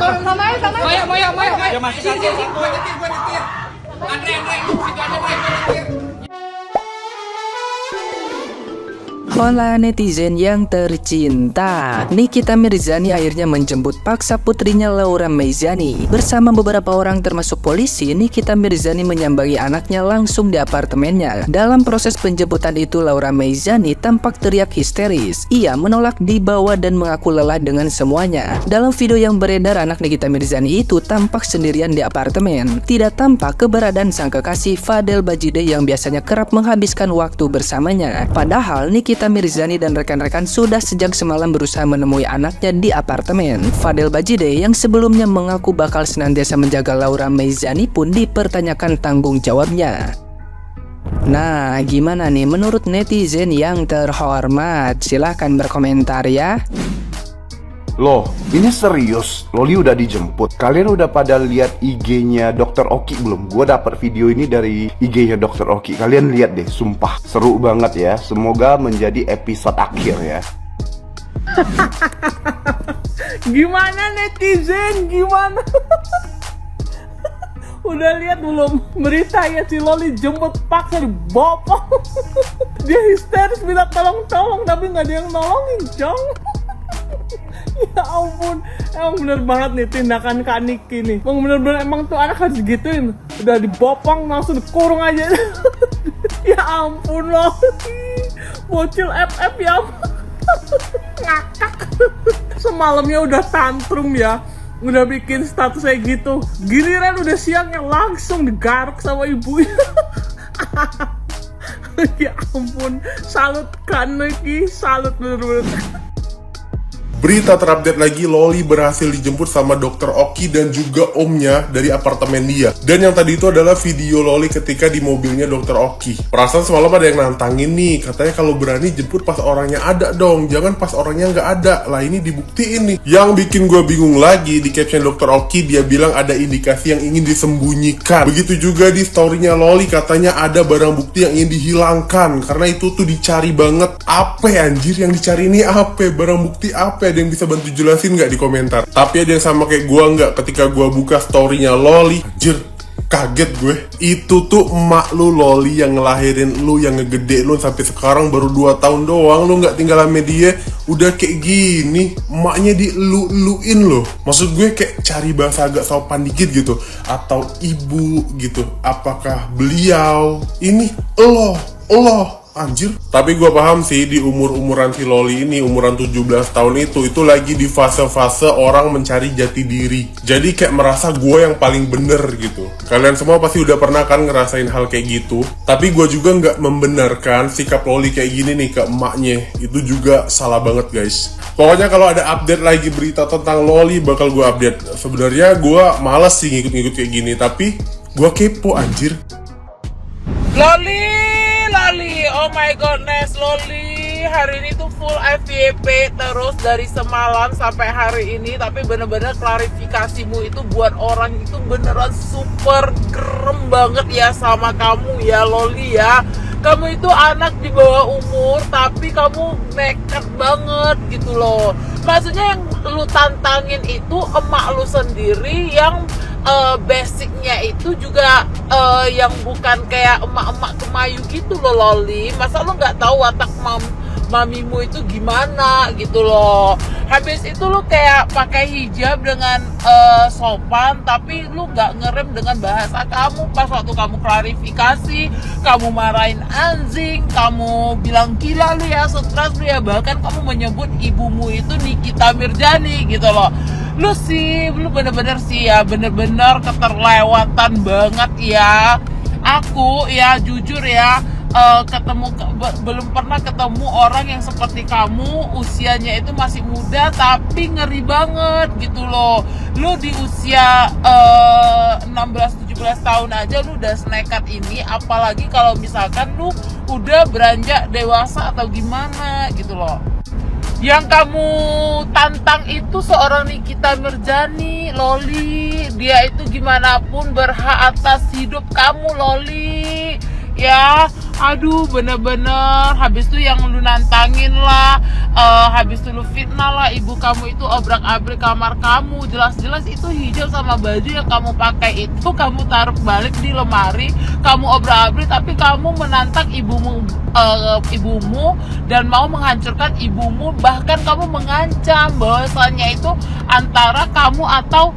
Ya masuk satu. Andre, situ aja Andre. Hola netizen yang tercinta, Nikita Mirzani akhirnya menjemput paksa putrinya Laura Meizani. Bersama beberapa orang termasuk polisi, Nikita Mirzani menyambangi anaknya langsung di apartemennya. Dalam proses penjemputan itu, Laura Meizani tampak teriak histeris. Ia menolak dibawa dan mengaku lelah dengan semuanya. Dalam video yang beredar, anak Nikita Mirzani itu tampak sendirian di apartemen. Tidak tampak keberadaan sang kekasih Fadel Bajide yang biasanya kerap menghabiskan waktu bersamanya. Padahal Nikita Mirzani dan rekan-rekan sudah sejak semalam berusaha menemui anaknya di apartemen. Fadel Bajide yang sebelumnya mengaku bakal senantiasa menjaga Laura Meizani pun dipertanyakan tanggung jawabnya. Nah, gimana nih menurut netizen yang terhormat? Silahkan berkomentar ya. Loh, ini serius? Loli udah dijemput. Kalian udah pada lihat IG-nya Dr. Oki belum? Gue dapet video ini dari IG-nya Dr. Oki. Kalian lihat deh, sumpah seru banget ya. Semoga menjadi episode akhir ya. Gimana netizen? Gimana? Udah lihat belum berita ya si Loli jemput paksa dibopong? Dia histeris minta tolong-tolong tapi nggak ada yang nolongin, Jong. Ya ampun, emang bener banget nih tindakan Kak Niki nih. Emang tuh anak harus gituin. Udah dibopong langsung dikurung aja. Ya ampun loh, bocil FF ya. Ngakak. Semalamnya udah tantrum ya, udah bikin status kayak gitu. Giliran udah siangnya langsung digaruk sama ibunya. Ya ampun, salut Kak Niki, salut bener-bener. Berita terupdate lagi, Loli berhasil dijemput sama Dr. Oki dan juga omnya dari apartemen dia. Dan yang tadi itu adalah video Loli ketika di mobilnya Dr. Oki. Perasaan semalam ada yang nantangin nih, katanya kalau berani jemput pas orangnya ada dong, jangan pas orangnya nggak ada. Lah ini dibuktiin nih. Yang bikin gue bingung lagi, di caption Dr. Oki dia bilang ada indikasi yang ingin disembunyikan. Begitu juga di storynya Loli, katanya ada barang bukti yang ingin dihilangkan karena itu tuh dicari banget. Apa anjir yang dicari ini? Apa barang bukti apa? Ada yang bisa bantu jelasin nggak di komentar? Tapi ada yang sama kayak gue nggak? Ketika gue buka storynya Loli, anjir, kaget gue. Itu tuh emak lu Loli yang ngelahirin lu, yang ngegede lu sampai sekarang baru 2 tahun doang. Lu nggak tinggal sama dia, udah kayak gini, emaknya dielu-eluin loh. Maksud gue kayak cari bahasa agak sopan dikit gitu. Atau ibu gitu. Apakah beliau? Ini Allah. Anjir. Tapi gue paham sih di umuran si Loli ini, umuran 17 tahun itu lagi di fase-fase orang mencari jati diri. Jadi kayak merasa gue yang paling bener gitu. Kalian semua pasti udah pernah kan ngerasain hal kayak gitu. Tapi gue juga nggak membenarkan sikap Loli kayak gini nih ke emaknya. Itu juga salah banget guys. Pokoknya kalau ada update lagi berita tentang Loli bakal gue update. Sebenarnya gue malas sih ngikut-ngikut kayak gini, tapi gue kepo anjir. Loli, oh my goodness, Loli hari ini tuh full FYP terus dari semalam sampai hari ini. Tapi bener-bener klarifikasimu itu buat orang itu beneran super gerem banget ya sama kamu ya Loli ya. Kamu itu anak di bawah umur tapi kamu nekat banget gitu loh. Maksudnya yang lu tantangin itu emak lu sendiri yang basicnya itu juga yang bukan kayak emak-emak kemayu gitu loh Loli. Masa lu nggak tahu watak mamimu itu gimana gitu loh. Habis itu lu kayak pakai hijab dengan sopan, tapi lu nggak ngerem dengan bahasa kamu. Pas waktu kamu klarifikasi, kamu marahin anjing, kamu bilang gila lu ya, stres lu ya, bahkan kamu menyebut ibumu itu Nikita Mirzani gitu loh. Lu bener-bener sih ya, bener-bener keterlewatan banget ya. Aku ya jujur ya, belum pernah ketemu orang yang seperti kamu, usianya itu masih muda tapi ngeri banget gitu loh. Lu di usia 16-17 tahun aja lu udah senekat ini, apalagi kalau misalkan lu udah beranjak dewasa atau gimana gitu loh. Yang kamu tantang itu seorang Nikita Mirzani, Loli. Dia itu gimana pun berhak atas hidup kamu, Loli. ya. Aduh, bener-bener. Habis itu yang lu nantangin lah, habis itu lu fitnah lah ibu kamu itu obrak-abrik kamar kamu. Jelas-jelas itu hijab sama baju yang kamu pakai itu kamu taruh balik di lemari, kamu obrak-abrik, tapi kamu menantang ibumu dan mau menghancurkan ibumu. Bahkan kamu mengancam bahwasannya itu antara kamu atau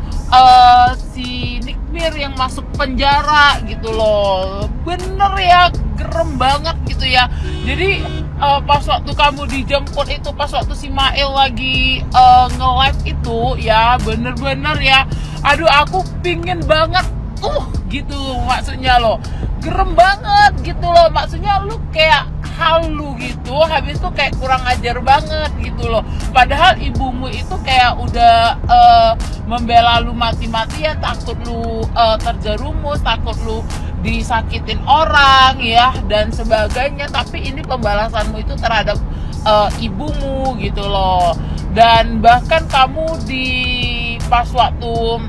si Nikmir yang masuk penjara gitu loh. Bener ya, gerem banget gitu ya. Jadi pas waktu kamu dijemput itu, pas waktu si Mail lagi nge-live itu ya, bener-bener ya, aduh aku pingin banget gitu maksudnya loh, gerem banget gitu loh, maksudnya lu kayak halu gitu, habis itu kayak kurang ajar banget gitu loh. Padahal ibumu itu kayak udah membela lu mati-matian, takut lu terjerumus, takut lu disakitin orang ya dan sebagainya. Tapi ini pembalasanmu itu terhadap ibumu gitu loh. Dan bahkan kamu di pas waktu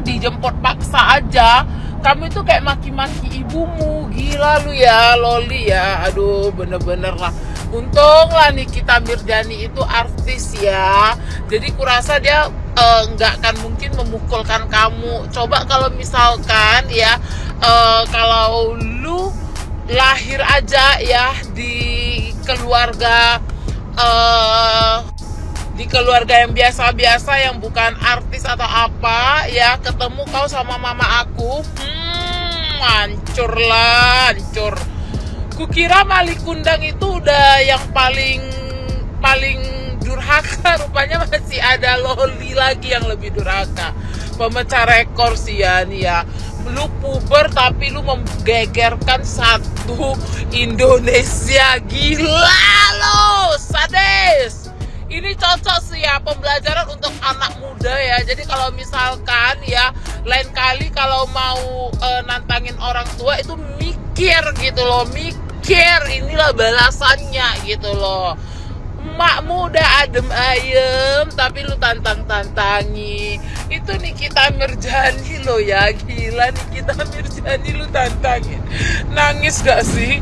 dijemput paksa aja, kamu itu kayak maki-maki ibumu. Gila lu ya, Loli ya. Aduh, bener-bener lah. Untung lah Nikita Mirzani itu artis ya. Jadi kurasa dia nggak akan mungkin memukulkan kamu. Coba kalau misalkan ya, kalau lu lahir aja ya di keluarga yang biasa-biasa, yang bukan artis atau apa ya, ketemu kau sama mama aku, hancur lah, hancur. Kukira Mali Kundang itu udah yang paling durhaka, rupanya masih ada Loli lagi yang lebih durhaka. Pemecah rekor sih ya nih ya. Lu puber tapi lu menggegerkan satu Indonesia, gila lo, sadis. Ini cocok sih ya, pembelajaran untuk anak muda ya. Jadi kalau misalkan ya, lain kali kalau mau nantangin orang tua itu mikir gitu loh, mikir inilah balasannya gitu loh. Emakmu udah adem ayem tapi lu tantang-tantangi. Itu Nikita Mirzani lo ya, gila Nikita Mirzani lu tantangin. Nangis gak sih?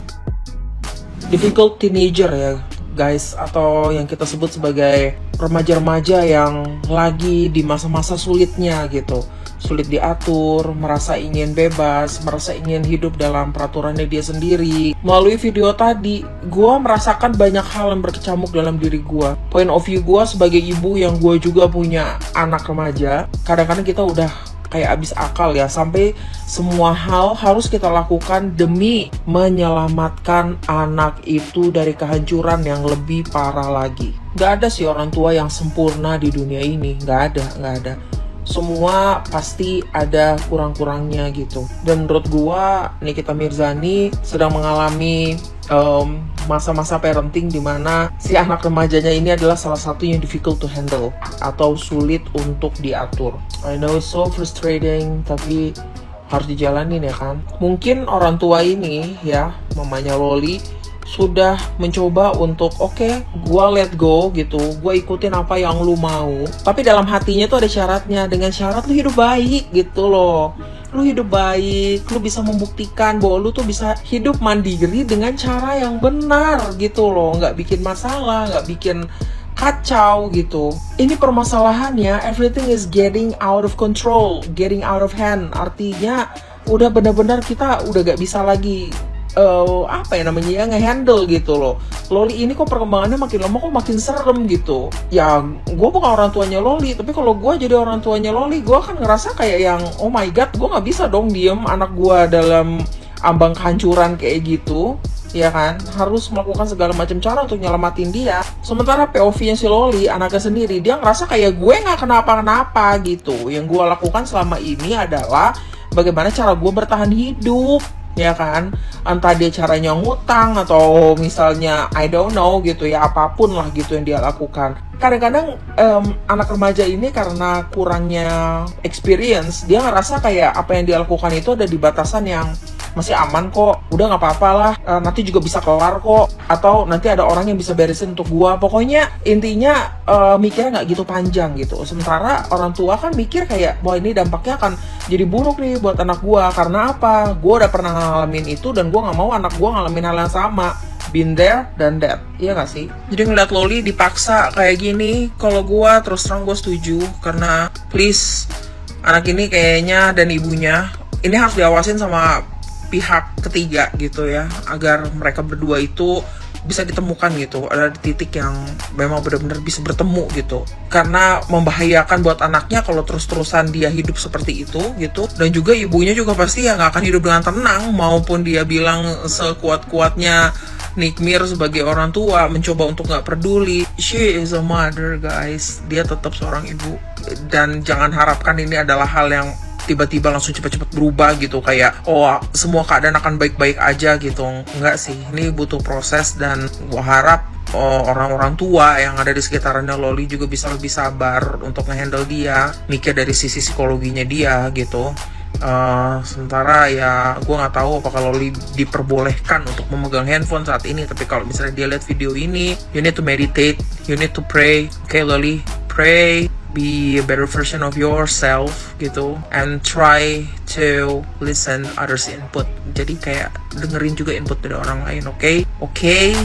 Difficult teenager ya guys, atau yang kita sebut sebagai remaja-remaja yang lagi di masa-masa sulitnya gitu. Sulit diatur, merasa ingin bebas, merasa ingin hidup dalam peraturannya dia sendiri. Melalui video tadi, gue merasakan banyak hal yang berkecamuk dalam diri gue. Point of view gue sebagai ibu yang gue juga punya anak remaja, kadang-kadang kita udah kayak abis akal ya, sampai semua hal harus kita lakukan demi menyelamatkan anak itu dari kehancuran yang lebih parah lagi. Gak ada sih orang tua yang sempurna di dunia ini, gak ada. Semua pasti ada kurang-kurangnya gitu. Dan menurut gua, Nikita Mirzani sedang mengalami masa-masa parenting di mana si anak remajanya ini adalah salah satu yang difficult to handle atau sulit untuk diatur. I know it's so frustrating, tapi harus dijalanin ya kan. Mungkin orang tua ini ya, mamanya Loli, sudah mencoba untuk gue let go gitu, gue ikutin apa yang lu mau, tapi dalam hatinya tuh ada syaratnya. Dengan syarat lu hidup baik gitu loh. Lu hidup baik, lu bisa membuktikan bahwa lu tuh bisa hidup mandiri dengan cara yang benar gitu loh, nggak bikin masalah, nggak bikin kacau gitu. Ini permasalahannya, everything is getting out of control, getting out of hand. Artinya udah benar-benar kita udah gak bisa lagi nge-handle gitu loh. Loli ini kok perkembangannya makin lama kok makin serem gitu. Ya gue bukan orang tuanya Loli, tapi kalau gue jadi orang tuanya Loli, gue kan ngerasa kayak yang oh my god, gue gak bisa dong diem anak gue dalam ambang kehancuran kayak gitu, ya kan? Harus melakukan segala macam cara untuk nyelamatin dia. Sementara POV-nya si Loli, anaknya sendiri, dia ngerasa kayak gue gak kenapa-kenapa gitu. Yang gue lakukan selama ini adalah bagaimana cara gue bertahan hidup, ya kan? Entah dia caranya ngutang atau misalnya I don't know gitu ya, apapun lah gitu yang dia lakukan. Kadang-kadang anak remaja ini karena kurangnya experience, dia ngerasa kayak apa yang dia lakukan itu ada di batasan yang masih aman kok, udah nggak apa-apa lah, nanti juga bisa kelar kok, atau nanti ada orang yang bisa beresin untuk gua. Pokoknya intinya mikirnya nggak gitu panjang gitu. Sementara orang tua kan mikir kayak, wah ini dampaknya akan jadi buruk nih buat anak gua. Karena apa? Gua udah pernah ngalamin itu dan gua nggak mau anak gua ngalamin hal yang sama. Been there dan that, iya gak sih? Jadi ngeliat Loli dipaksa kayak gini, kalau gua terus terang gua setuju. Karena please, anak ini kayaknya dan ibunya ini harus diawasin sama pihak ketiga gitu ya, agar mereka berdua itu bisa ditemukan gitu, ada di titik yang memang benar-benar bisa bertemu gitu. Karena membahayakan buat anaknya kalau terus-terusan dia hidup seperti itu gitu. Dan juga ibunya juga pasti ya nggak akan hidup dengan tenang, maupun dia bilang sekuat-kuatnya Nick Mir sebagai orang tua mencoba untuk nggak peduli. She is a mother, guys. Dia tetap seorang ibu. Dan jangan harapkan ini adalah hal yang tiba-tiba langsung cepat-cepat berubah gitu, kayak oh semua keadaan akan baik-baik aja gitu. Enggak sih, ini butuh proses. Dan gua harap orang-orang tua yang ada di sekitarannya Loli juga bisa lebih sabar untuk ngehandle dia, mikir dari sisi psikologinya dia gitu. Sementara ya gue nggak tahu apakah Loli diperbolehkan untuk memegang handphone saat ini, tapi kalau misalnya dia lihat video ini, you need to meditate, you need to pray. Okay Loli, pray, be a better version of yourself gitu, and try to listen others input. Jadi kayak dengerin juga input dari orang lain. Okay?